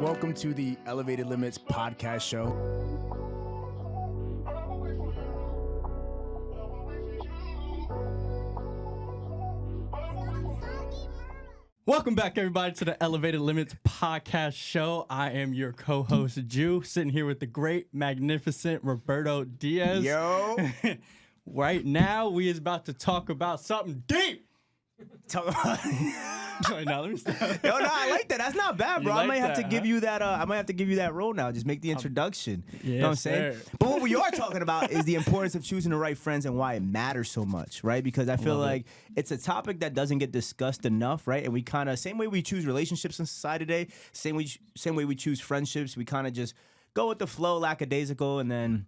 welcome to the Elevated Limits podcast show. Welcome back, everybody, to the Elevated Limits podcast show. I am your co-host, Ju, sitting here with the great, magnificent Roberto Diaz. Yo. Right now, we is about to talk about something deep. Talk about Now, let me stop. Yo, no, I like that. That's not bad, bro. You I like might have that, to give you that. I might have to give you that role now. Just make the introduction. You know what I'm saying? sir. But what we are talking about is the importance of choosing the right friends and why it matters so much, right? Because I feel Love it. like it's a topic that doesn't get discussed enough, right? And we kind of same way we choose relationships in society today, same way we choose friendships. We kind of just go with the flow, lackadaisical, and then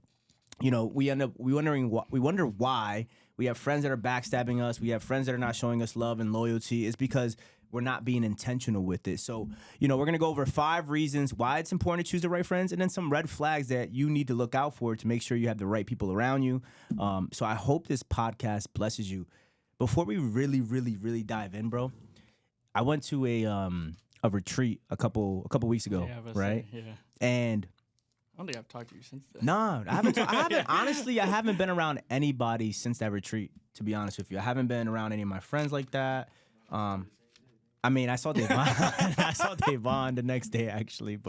we wonder why. We have friends that are backstabbing us. We have friends that are not showing us love and loyalty. It's because we're not being intentional with it. So, we're going to go over 5 reasons why it's important to choose the right friends and then some red flags that you need to look out for to make sure you have the right people around you. So I hope this podcast blesses you. Before we really, really, really dive in, bro, I went to a retreat a couple weeks ago, right? Yeah. And I don't think I've talked to you since then. no, I haven't. Honestly, I haven't been around anybody since that retreat. To be honest with you, I haven't been around any of my friends like that. I saw Devon. I saw Devon the next day actually,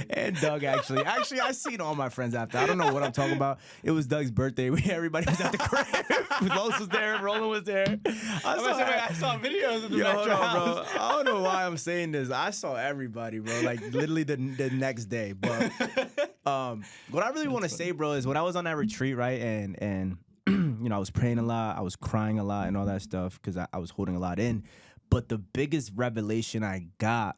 and Doug actually. Actually, I seen all my friends after. I don't know what I'm talking about. It was Doug's birthday. Everybody was at the crib. Los was there. Roland was there. I saw videos of the hold Metro on, House. bro. I don't know why I'm saying this. I saw everybody, bro. Like literally the next day. But what I really want to say, bro, is when I was on that retreat, right, and I was praying a lot, I was crying a lot, and all that stuff because I was holding a lot in. But the biggest revelation I got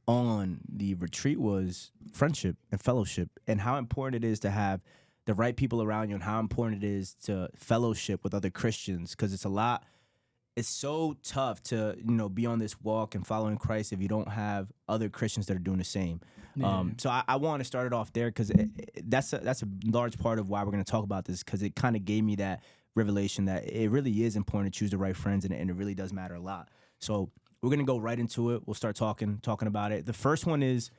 on the retreat was friendship and fellowship and how important it is to have the right people around you and how important it is to fellowship with other Christians because it's so tough to, be on this walk and following Christ if you don't have other Christians that are doing the same. Yeah. So I want to start it off there because that's a large part of why we're going to talk about this because it kind of gave me that revelation that it really is important to choose the right friends and it really does matter a lot. So we're going to go right into it. We'll start talking about it. The first one is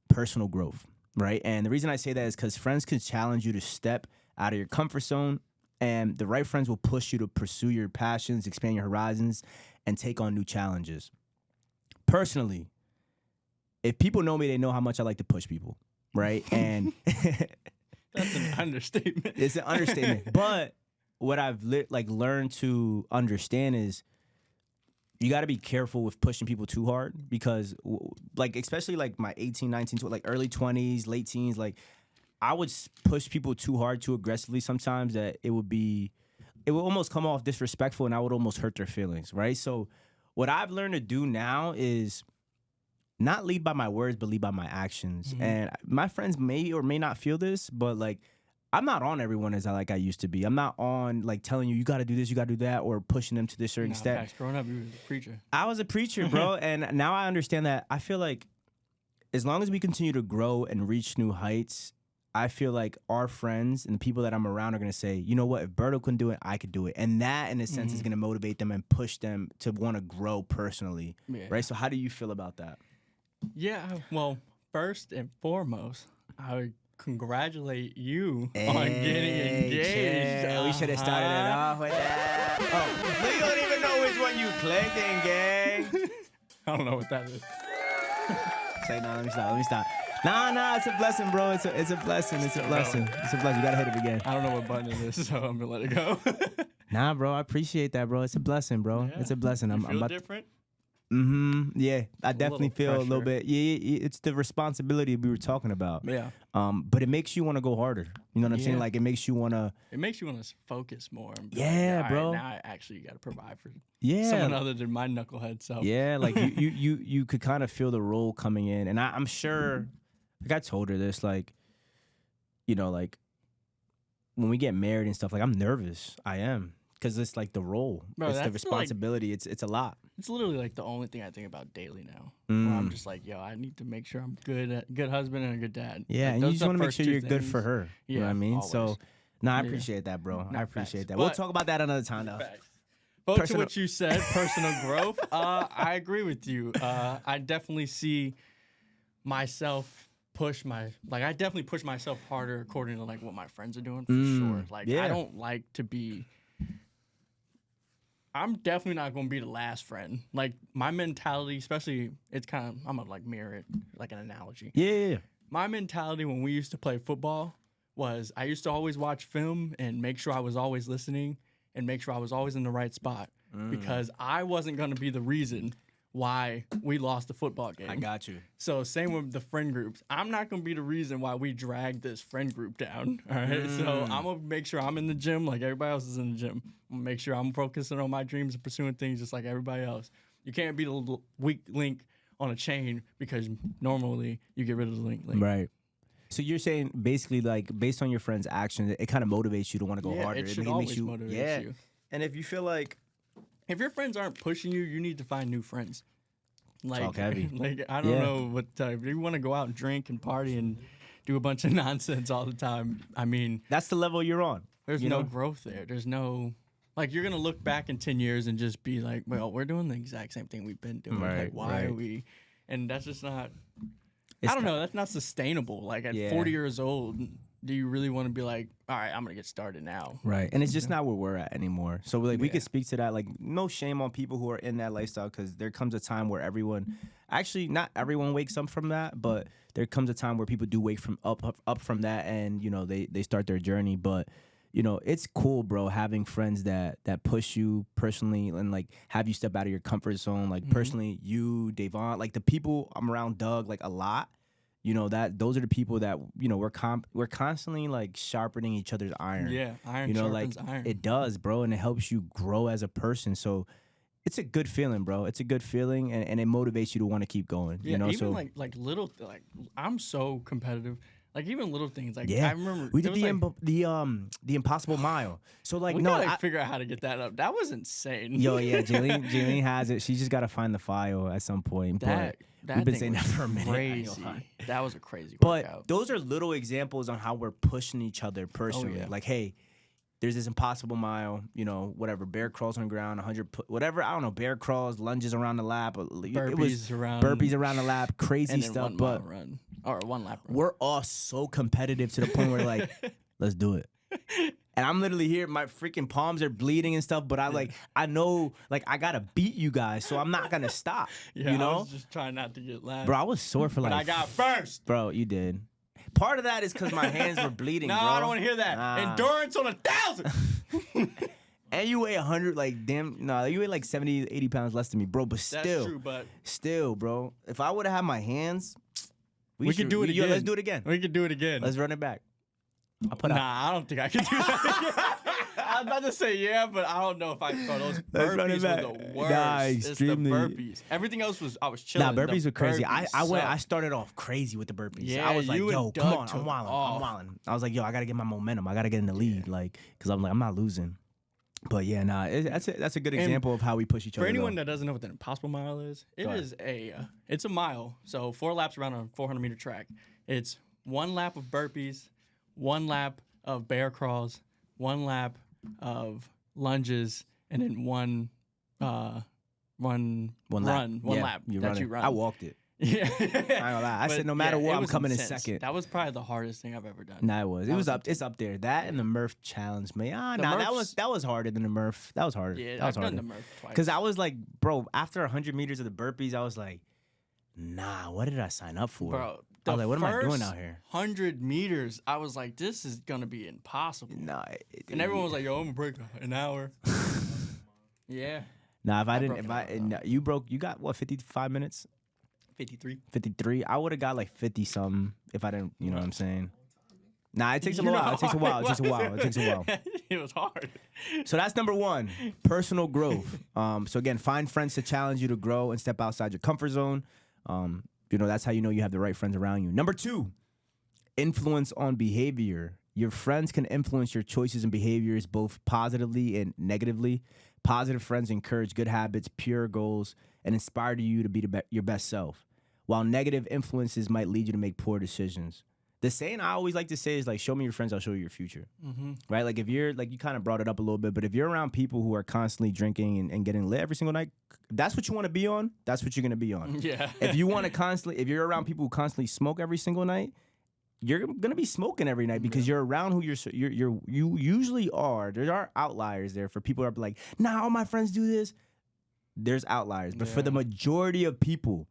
personal growth, right? And the reason I say that is because friends can challenge you to step out of your comfort zone, and the right friends will push you to pursue your passions, expand your horizons, and take on new challenges. Personally, if people know me, they know how much I like to push people, right? And That's an understatement. It's an understatement. But what I've learned to understand is you got to be careful with pushing people too hard because especially my 18, 19, early 20s, late teens, I would push people too hard, too aggressively sometimes that it would almost come off disrespectful and I would almost hurt their feelings, right? So what I've learned to do now is not lead by my words, but lead by my actions. Mm-hmm. And my friends may or may not feel this, but I'm not on everyone as I used to be. I'm not on telling you got to do this, you got to do that, or pushing them to this certain extent. Facts. Growing up, you were a preacher. I was a preacher, bro, and now I understand that. I feel like as long as we continue to grow and reach new heights, I feel like our friends and the people that I'm around are going to say, you know what, if Berto couldn't do it, I could do it. And that, in a sense, is going to motivate them and push them to want to grow personally, right? So how do you feel about that? Yeah, well, first and foremost, I would congratulate you on getting engaged. Yeah, we should have started it off with that. Oh, we don't even know which one you clicking, gang. I don't know what that is. Say no, let me stop. Nah, it's a blessing, bro. It's a blessing. It's a blessing. It's a blessing. You gotta hit it again. I don't know what button it is, so I'm gonna let it go. Nah, bro, I appreciate that, bro. It's a blessing, bro. Yeah. It's a blessing. I'm about different. Yeah, I definitely feel a little pressure. bit. Yeah, it's the responsibility we were talking about. Yeah. But it makes you want to go harder. You know what I'm saying? It makes you want to. It makes you want to focus more. And be Yeah, all bro. Right, now I actually got to provide for Yeah. someone other than my knucklehead self. Yeah, you could kind of feel the role coming in, and I'm sure. I told her this, when we get married and stuff, I'm nervous. I am. Because it's the role. Bro, it's the responsibility. It's a lot. It's literally the only thing I think about daily now. Where I'm just I need to make sure I'm good husband and a good dad. Yeah, and you just want to make sure you're good for her. Yeah, you know what I mean? always. So, I appreciate that, bro. I appreciate facts. that. We'll But- talk about that another time, though. Facts. But to what you said, personal growth, I agree with you. I definitely see myself I definitely push myself harder according to like what my friends are doing for sure. Like yeah. I don't like to be. I'm definitely not going to be the last friend. Like my mentality, especially I'm gonna like mirror it like an analogy. Yeah. My mentality when we used to play football was I used to always watch film and make sure I was always listening and make sure I was always in the right spot because I wasn't going to be the reason why we lost the football game. I got you. So same with the friend groups. I'm not going to be the reason why we drag this friend group down. All right. So I'm going to make sure I'm in the gym like everybody else is in the gym. I'm going to make sure I'm focusing on my dreams and pursuing things just like everybody else. You can't be the weak link on a chain because normally you get rid of the link. Right. So you're saying basically like based on your friend's actions, it kind of motivates you to want to go harder. It should always motivate you. And if you feel like if your friends aren't pushing you, you need to find new friends. Like, talk heavy. Like I don't know what type. If you want to go out and drink and party and do a bunch of nonsense all the time, I mean, that's the level you're on. There's no growth there. There's no like you're gonna look back in 10 years and just be like, well, we're doing the exact same thing we've been doing. Right, like, why are we? And that's just not. I don't know. That's not sustainable. Like at 40 years old, do you really want to be like, all right, I'm gonna get started now? Right, and it's just not where we're at anymore. So like we could speak to that. Like no shame on people who are in that lifestyle because there comes a time where actually not everyone wakes up from that, but there comes a time where people do wake from up from that, and they start their journey. But it's cool, bro, having friends that push you personally and like have you step out of your comfort zone. Like personally, you, Davon, like the people I'm around, Doug, like a lot. That those are the people that we're constantly like sharpening each other's iron. Yeah, iron sharpens iron. It does, bro, and it helps you grow as a person. So it's a good feeling, bro. It's a good feeling, and it motivates you to want to keep going. Yeah, even like little like I'm so competitive. Like even little things, like yeah. I remember we did the impossible mile. So like we gotta figure out how to get that up. That was insane. Yo, yeah, Jaylene has it. She just got to find the file at some point. But we've been saying that for a minute. Crazy. That was a crazy workout. But those are little examples on how we're pushing each other personally. Like, hey, there's this impossible mile, whatever, bear crawls on the ground, 100, whatever, I don't know, bear crawls, lunges around the lap. Burpees around the lap, crazy stuff. But one lap run. We're all so competitive to the point where like, let's do it. And I'm literally here, my freaking palms are bleeding and stuff, but I know, like, I gotta beat you guys, so I'm not gonna stop. I was just trying not to get last. Bro, I was sore for but I got first. Bro, you did. Part of that is because my hands were bleeding, bro. I don't want to hear that. Endurance on 1,000. And you weigh 100, like, you weigh like 70, 80 pounds less than me, bro, but still. That's true, but. Still, bro. If I would have had my hands, we could do it again. Let's do it again. We could do it again. Let's run it back. I don't think I can do that again. I was about to say but I don't know if I can. Those burpees were the worst. Nah, extremely. It's the burpees. Everything else I was chilling. Nah, burpees were crazy. I started off crazy with the burpees. Yeah, I was like, yo, come on, I'm wilding. I was like, yo, I gotta get my momentum. I gotta get in the lead, like, because I'm like, I'm not losing. But yeah, that's a good example of how we push each other. For anyone that doesn't know what the impossible mile is, it's a mile. So 4 laps around a 400-meter track. It's 1 lap of burpees, 1 lap of bear crawls, 1 lap of lunges, and then one lap you run. I walked it. Yeah, I ain't gonna lie. I said no matter what, I'm coming in second. That was probably the hardest thing I've ever done. Nah, it was. It's up there. That and the Murph challenge, man. That was harder than the Murph. That was harder. Yeah, that was I've harder. done the Murph twice. Because I was like, bro, after 100 meters of the burpees, I was like, nah, what did I sign up for? Bro, I was like, what am I doing out here? 100 meters, I was like, this is gonna be impossible. Nah, and everyone was like, yo, I'm gonna break an hour. Yeah. Nah, you got what, 55 minutes? 53. I would have got like 50 something if I didn't, you know what I'm saying? Nah, it takes a while. It takes a while. It was hard. So that's number 1, personal growth. So again, find friends to challenge you to grow and step outside your comfort zone. That's how you have the right friends around you. Number 2, influence on behavior. Your friends can influence your choices and behaviors both positively and negatively. Positive friends encourage good habits, pure goals, and inspire you to be your best self, while negative influences might lead you to make poor decisions. The saying I always like to say is like, show me your friends, I'll show you your future. Mm-hmm. Right? Like if you're like, you kind of brought it up a little bit, but if you're around people who are constantly drinking and getting lit every single night, if that's what you want to be on, that's what you're going to be on. Yeah. If you want to constantly, if you're around people who constantly smoke every single night, you're going to be smoking every night because you're around who you usually are. There are outliers there for people who are like, nah, all my friends do this. There's outliers. But for the majority of people,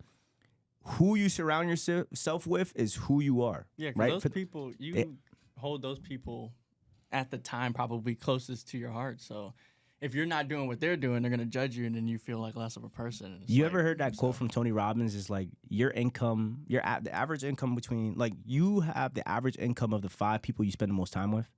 who you surround yourself with is who you are. Yeah, right? those people, hold those people at the time probably closest to your heart. So if you're not doing what they're doing, they're going to judge you, and then you feel like less of a person. You ever heard that quote from Tony Robbins? Is like, your income, the average income between, like, you have the average income of the 5 people you spend the most time with.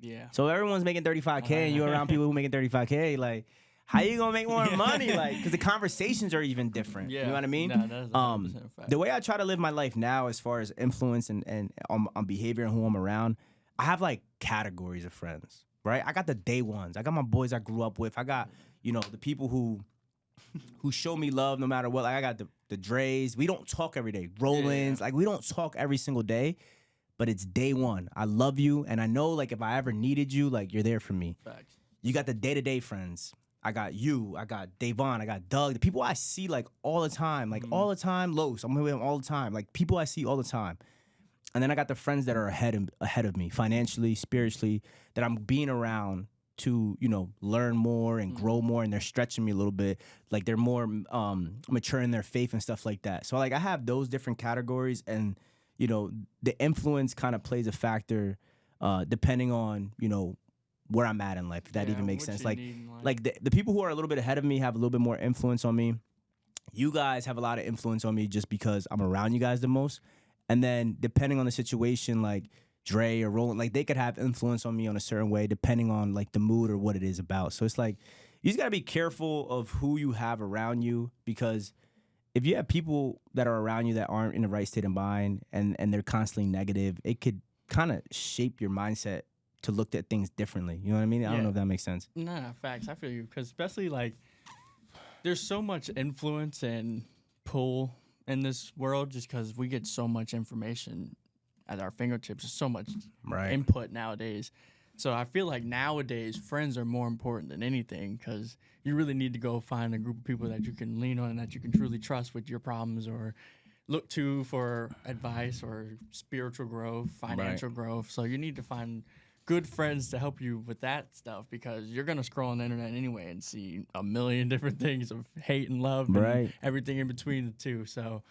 Yeah. So everyone's making 35K and you're around people who making 35K, like, how you gonna make more money? Like, because the conversations are even different. Yeah. You know what I mean? No, that is 100% a fact. The way I try to live my life now, as far as influence and on behavior and who I'm around, I have like categories of friends, right? I got the day ones. I got my boys I grew up with. I got, the people who show me love no matter what. Like, I got the Dre's. We don't talk every day. Rollins. Like, we don't talk every single day, but it's day one. I love you, and I know, like, if I ever needed you, like, you're there for me. Facts. You got the day-to-day friends. I got you, I got Davon, I got Doug, the people I see like all the time, all the time. Los, I'm with him all the time, like people I see all the time. And then I got the friends that are ahead of me, financially, spiritually, that I'm being around to, learn more and grow more, and they're stretching me a little bit, like they're more mature in their faith and stuff like that. So like I have those different categories, and the influence kind of plays a factor depending on where I'm at in life, if that even makes sense. Like the people who are a little bit ahead of me have a little bit more influence on me. You guys have a lot of influence on me just because I'm around you guys the most. And then depending on the situation, like Dre or Roland, like they could have influence on me on a certain way depending on like the mood or what it is about. So it's like, you just gotta be careful of who you have around you, because if you have people that are around you that aren't in the right state of mind and they're constantly negative, it could kind of shape your mindset to look at things differently. You know what I mean? I don't know if that makes sense. Nah, facts. I feel you. Because especially, like, there's so much influence and pull in this world just because we get so much information at our fingertips. There's so much input nowadays. So I feel like nowadays, friends are more important than anything, because you really need to go find a group of people that you can lean on and that you can truly trust with your problems, or look to for advice or spiritual growth, financial growth. So you need to find good friends to help you with that stuff, because you're going to scroll on the internet anyway and see a million different things of hate and love and everything in between the two. So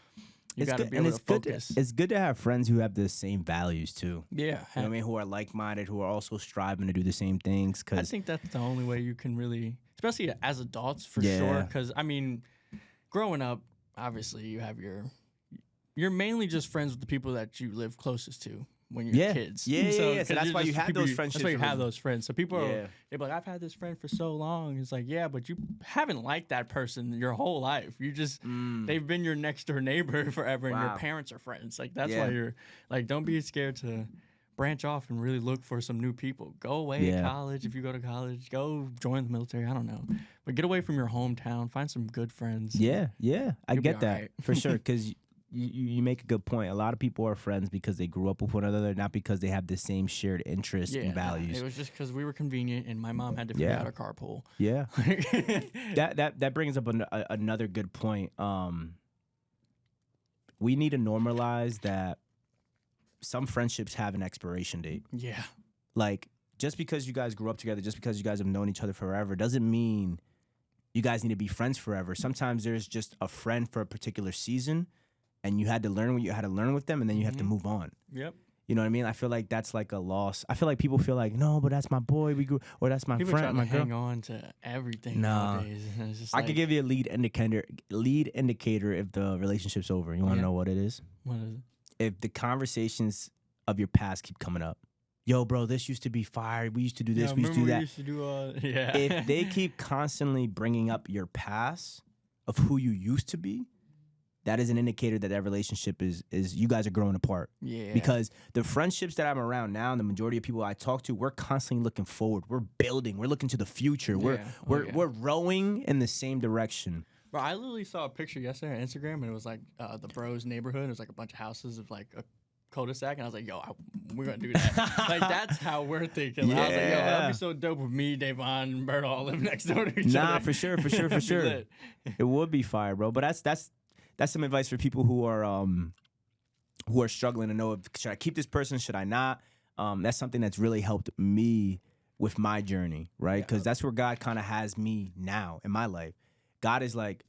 you got to be able to focus. It's good to have friends who have the same values too. Yeah. You know what I mean? Who are like-minded, who are also striving to do the same things. I think that's the only way you can really, especially as adults for sure. Because, I mean, growing up, obviously you have you're mainly just friends with the people that you live closest to when you're kids. So that's why you have those friendships. That's why you have those friends. So people are, they're like, I've had this friend for so long. It's like, yeah, but you haven't liked that person your whole life. You just, they've been your next door neighbor forever, and your parents are friends. Like, that's why you're, like, don't be scared to branch off and really look for some new people. Go away to college if you go to college. Go join the military. I don't know. But get away from your hometown. Find some good friends. Yeah. I get that right. for sure, because you make a good point. A lot of people are friends because they grew up with one another, not because they have the same shared interests and values. It was just because we were convenient, and my mom had to figure out a carpool. Yeah. that brings up another good point. We need to normalize that some friendships have an expiration date. Yeah. Like, just because you guys grew up together, just because you guys have known each other forever, doesn't mean you guys need to be friends forever. Sometimes there's just a friend for a particular season, and you had to learn what you had to learn with them, and then you have to move on. Yep. You know what I mean? I feel like that's like a loss. I feel like people feel like, no, but that's my boy. We grew, or that's my people friend. People my girl. hang on to everything nowadays. It's just I could give you a lead indicator if the relationship's over. You want to know what it is? What is it? If the conversations of your past keep coming up. Yo, bro, this used to be fire. We used to do this. We used to do that. We used to do, If they keep constantly bringing up your past of who you used to be, that is an indicator that relationship is you guys are growing apart. Yeah. Because the friendships that I'm around now, and the majority of people I talk to, we're constantly looking forward. We're building. We're looking to the future. We're rowing in the same direction. Bro, I literally saw a picture yesterday on Instagram, and it was like the Bros neighborhood. It was like a bunch of houses of like cul-de-sac, and I was like, yo, we're gonna do that. Like that's how we're thinking. Like, I was like, yo, that'd be so dope if me, Davon, and Roberto all live next door to each other. Nah, for sure. It would be fire, bro. But that's some advice for people who are struggling to know if should I keep this person, should I not? That's something that's really helped me with my journey, right? Because that's where God kind of has me now in my life. God is like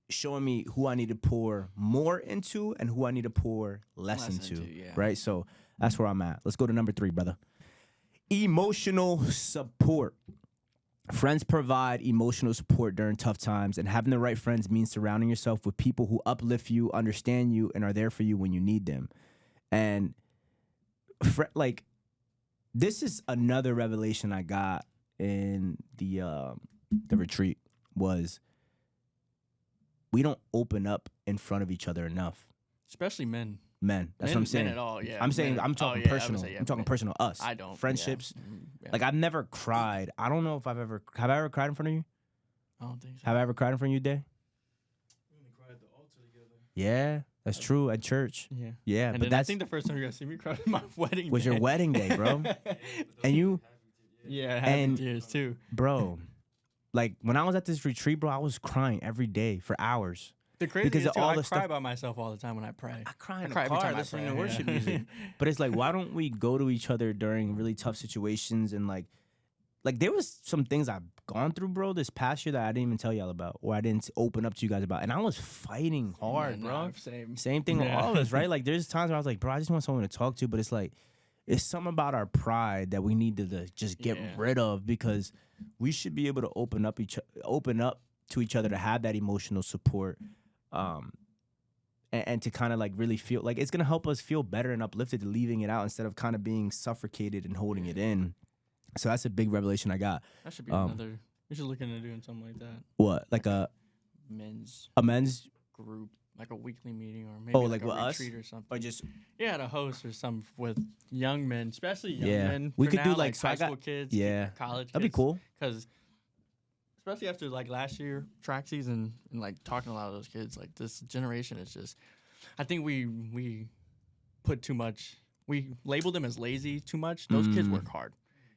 showing me who I need to pour more into and who I need to pour less into, right? So that's where I'm at. Let's go to number 3, brother. Emotional support. Friends provide emotional support during tough times, and having the right friends means surrounding yourself with people who uplift you, understand you, and are there for you when you need them. And like, this is another revelation I got in the retreat was we don't open up in front of each other enough. Especially men. Men. That's what I'm saying. Men at all, yeah. I'm saying, I'm talking personal. I'm talking men. personal, us. I don't. Friendships. Yeah. Like, I've never cried. I don't know if have I ever cried in front of you? I don't think so. Have I ever cried in front of you, Day? We only cried at the altar together. Yeah, that's true, at church. Yeah. Yeah, And but then that's I think the first time you guys see me cry was my wedding was day. your wedding day, bro. And you, Yeah, happy and- tears too. bro, like, when I was at this retreat, bro, I was crying every day for hours. The crazy because is of too, all I the cry stuff- by myself all the time when I pray. I cry in the cry every car time I listening pray, to worship yeah. music. But it's like, why don't we go to each other during really tough situations? And like there was some things I've gone through, bro, this past year that I didn't even tell y'all about, or I didn't open up to you guys about. And I was fighting hard, Yeah, bro. nah, same. Same thing with all of us, right? Like, there's times where I was like, bro, I just want someone to talk to. But it's like, it's something about our pride that we need to just get rid of, because we should be able to open up to each other to have that emotional support. And to kind of like really feel like it's going to help us feel better and uplifted to leaving it out instead of kind of being suffocated and holding it in. So that's a big revelation I got. That should be another. We should look into doing something like that. What? Like a men's group, like a weekly meeting, or maybe like a with us? retreat or something. or just To host or something with young men, especially young Yeah. men. We for could do, now, like, so I high got- school kids, yeah. college kids. that'd be cool. Because especially after like last year track season and like talking to a lot of those kids, like this generation is just, I think we put too much, we labeled them as lazy too much. Those kids work hard.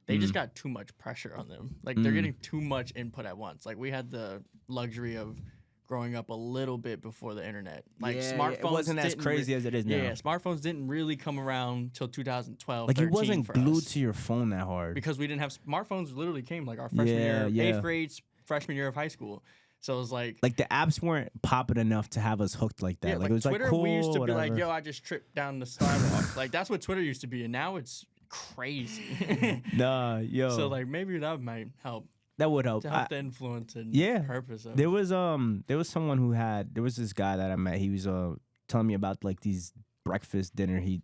They just got too much pressure on them. Like they're getting too much input at once. Like we had the luxury of growing up a little bit before the internet. Like smartphones it wasn't as didn't crazy as it is now. Yeah, smartphones didn't really come around till 2012. Like, you 13 wasn't for glued us. to your phone that hard. Because we didn't have smartphones. Literally came like our freshman Yeah, year, yeah. 8th grade, freshman year of high school. So it was like Like, the apps weren't popping enough to have us hooked like that. yeah, like, it was Twitter. like cool. We used to whatever. be like, yo, I just tripped down the sidewalk. Like that's what Twitter used to be, and now it's crazy. Nah, yo. So like maybe that might help that would help. to help the influence and yeah. purpose of. There was someone there was this guy that I met. He was telling me about like these breakfasts he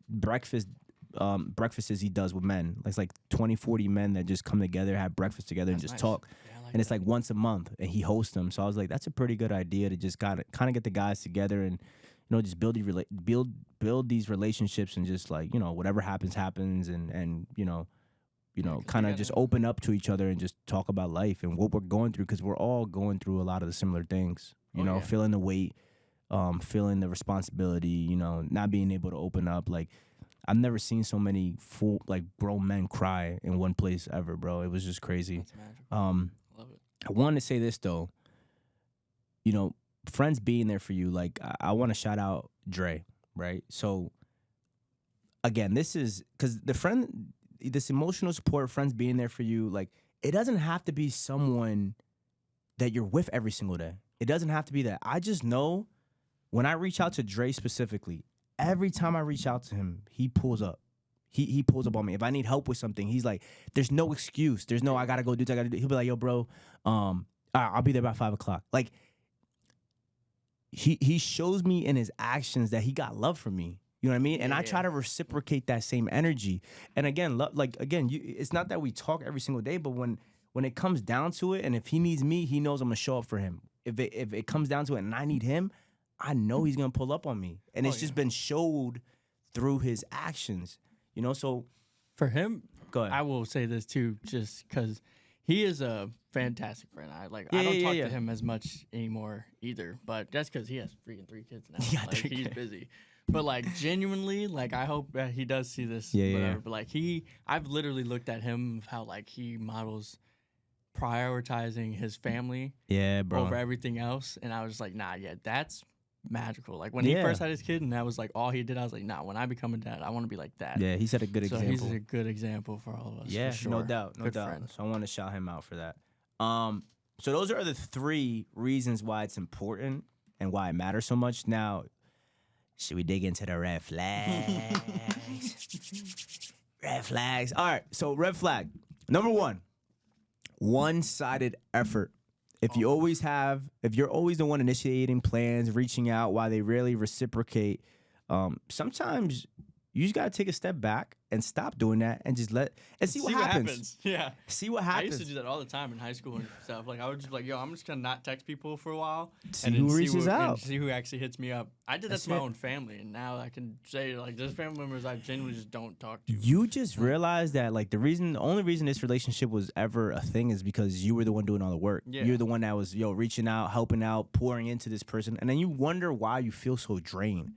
does with men. It's like 20, 40 men that just come together, have breakfast together, and That's just nice. talk. Yeah, I like And it's that. like once a month, and he hosts them. So I was like, that's a pretty good idea to just kind of get the guys together and just build these relationships, and just like whatever happens, and kind of just open up to each other and just talk about life and what we're going through, because we're all going through a lot of the similar things. Feeling the weight, feeling the responsibility. Not being able to open up. Like, I've never seen so many full like grown men cry in one place ever, bro. It was just crazy. That's magical. Love it. I wanted to say this though. Friends being there for you. Like, I want to shout out Dre, right? So again, this is because this emotional support, friends being there for you. Like, it doesn't have to be someone that you're with every single day. It doesn't have to be that. I just know when I reach out to Dre specifically, every time I reach out to him, he pulls up. He pulls up on me. If I need help with something, he's like, there's no excuse. There's no, I gotta go do this, I gotta do. He'll be like, yo, bro, I'll be there by 5 o'clock. Like, he shows me in his actions that he got love for me. You know what I mean? And I try to reciprocate that same energy. And again, it's not that we talk every single day, but when it comes down to it, and if he needs me, he knows I'm gonna show up for him. If it comes down to it and I need him, I know he's gonna pull up on me. And it's just been showed through his actions. So For him, go ahead. I will say this too, just because he is a fantastic friend. I don't talk yeah. to him as much anymore either, but that's because he has freaking 3 kids now. Yeah, like 3 he's kids. busy. But like genuinely, like I hope that he does see this. Yeah, whatever. yeah. But like I've literally looked at him of how like he models prioritizing his family Yeah, bro. over everything else, and I was just like, nah, yeah, that's magical. Like when he Yeah. first had his kid, and that was like all he did. I was like, nah, when I become a dad, I want to be like that. Yeah, he set a good So example. he's a good example for all of us. Yeah, for sure. no doubt, no Good doubt. friend. So I want to shout him out for that. So those are the 3 reasons why it's important and why it matters so much. Now, should we dig into the red flags? Red flags. All right. So red flag number 1, one-sided effort. If you're always the one initiating plans, reaching out while they rarely reciprocate, sometimes you just gotta take a step back and stop doing that and just see what happens. Yeah. See what I happens. used to do that all the time in high school and stuff. Like I would just be like, yo, I'm just gonna not text people for a while See and who then reaches out. and see who actually hits me up. I did that That's to my it. own family, and now I can say like there's family members I genuinely just don't talk to. You just realized that like the only reason this relationship was ever a thing is because you were the one doing all the work. Yeah. You're the one that was reaching out, helping out, pouring into this person, and then you wonder why you feel so drained.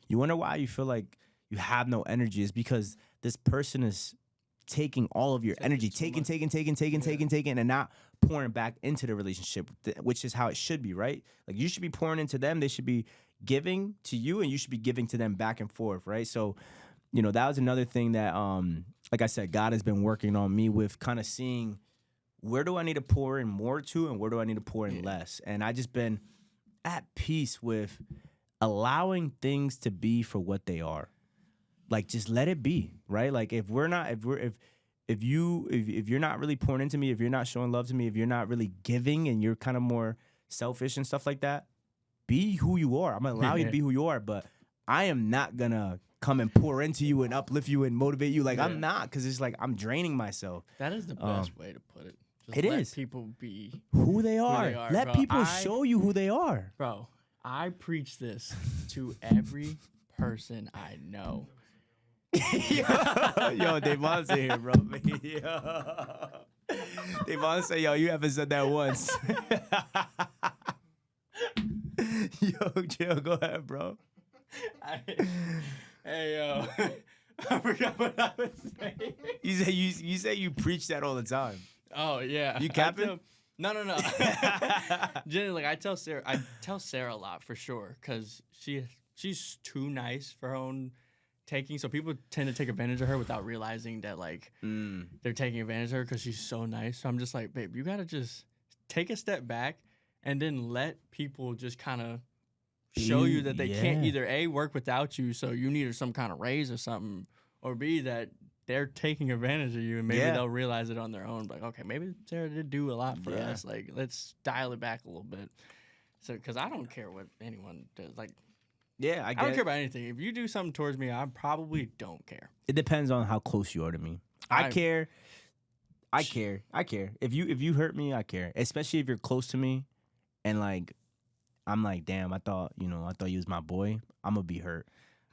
You wonder why you feel like you have no energy. Is because this person is taking all of your energy, taking, and not pouring back into the relationship, which is how it should be, right? Like you should be pouring into them, they should be giving to you, and you should be giving to them back and forth, right? So, that was another thing that, like I said, God has been working on me with kind of seeing where do I need to pour in more to, and where do I need to pour in less, and I just been at peace with allowing things to be for what they are. Like just let it be, right? Like if you're not really pouring into me, if you're not showing love to me, if you're not really giving and you're kind of more selfish and stuff like that, be who you are. I'm gonna allow you to be who you are, but I am not gonna come and pour into you and uplift you and motivate you. Like I'm not, because it's like I'm draining myself. That is the best way to put it. Just It let is. people be Who they are. Let bro. people show you who they are. Bro, I preach this to every person I know. Yo, Devon say here, bro. Yo. Devon say, yo, you haven't said that once. Yo, chill, go ahead, bro. Hey, yo. I forgot what I was saying. You say you preach that all the time. Oh, yeah. You capping? No. Generally, like I tell Sarah a lot for sure, because she's too nice for her own taking. So people tend to take advantage of her without realizing that like they're taking advantage of her because she's so nice. So I'm just like, babe, you gotta just take a step back and then let people just kind of show you that they can't either A, work without you, so you need some kind of raise or something, or B, that they're taking advantage of you, and maybe they'll realize it on their own. Like, okay, maybe Sarah did do a lot for us. Like, let's dial it back a little bit. So, because I don't care what anyone does. Like, I don't care about anything. If you do something towards me, I probably don't care. It depends on how close you are to me. I care. If you hurt me, I care. Especially if you're close to me, and like, I'm like, damn, I thought you was my boy. I'm gonna be hurt.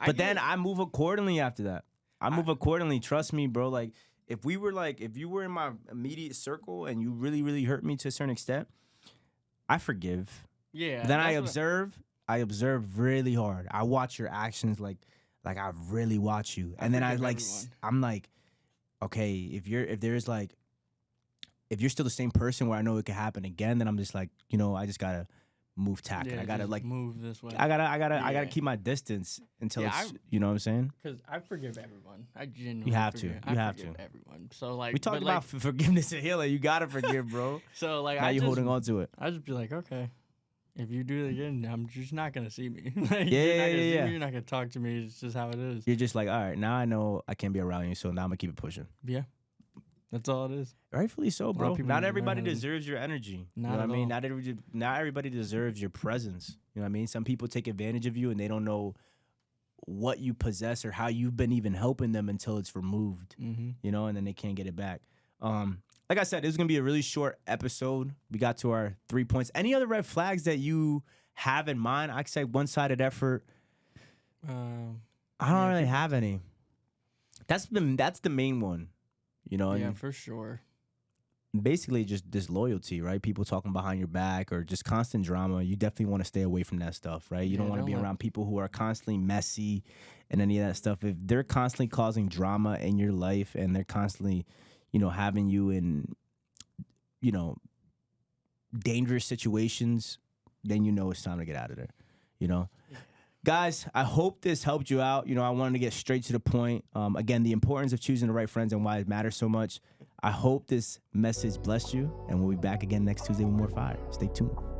But then I move accordingly after that. I move accordingly. Trust me, bro. Like, if you were in my immediate circle and you really, really hurt me to a certain extent, I forgive. Yeah. Then I observe really hard. I watch your actions like I really watch you. And then I'm like, okay, if you're still the same person where I know it could happen again, then I'm just like, I just gotta move tack. I gotta like move this way. I gotta keep my distance until it's, you know what I'm saying? Because I forgive everyone. I genuinely You have forgive. to. You have forgive to. everyone. So like We talked about forgiveness and healing. You gotta forgive, bro. So like now you're holding on to it. I just be like, okay, if you do it again, I'm just not gonna see me. Like, Yeah. You're not gonna talk to me. It's just how it is. You're just like, all right, now I know I can't be around you, so now I'm gonna keep it pushing. Yeah. That's all it is. Rightfully so, bro. people Not need to everybody learn how to- deserves your energy. You know Not what I at mean? all. Not everybody deserves your presence. You know what I mean? Some people take advantage of you and they don't know what you possess or how you've been even helping them until it's removed. Mm-hmm. You know, and then they can't get it back. Like I said, this is gonna be a really short episode. We got to our 3 points. Any other red flags that you have in mind? I say one-sided effort. I don't really have any. That's the main one. You know, Yeah, and for sure. basically just disloyalty, right? People talking behind your back or just constant drama. You definitely want to stay away from that stuff, right? You don't want to be around people who are constantly messy and any of that stuff. If they're constantly causing drama in your life and they're constantly, having you in, dangerous situations, then it's time to get out of there, Guys, I hope this helped you out. I wanted to get straight to the point. Again, the importance of choosing the right friends and why it matters so much. I hope this message blessed you, and we'll be back again next Tuesday with more fire. Stay tuned.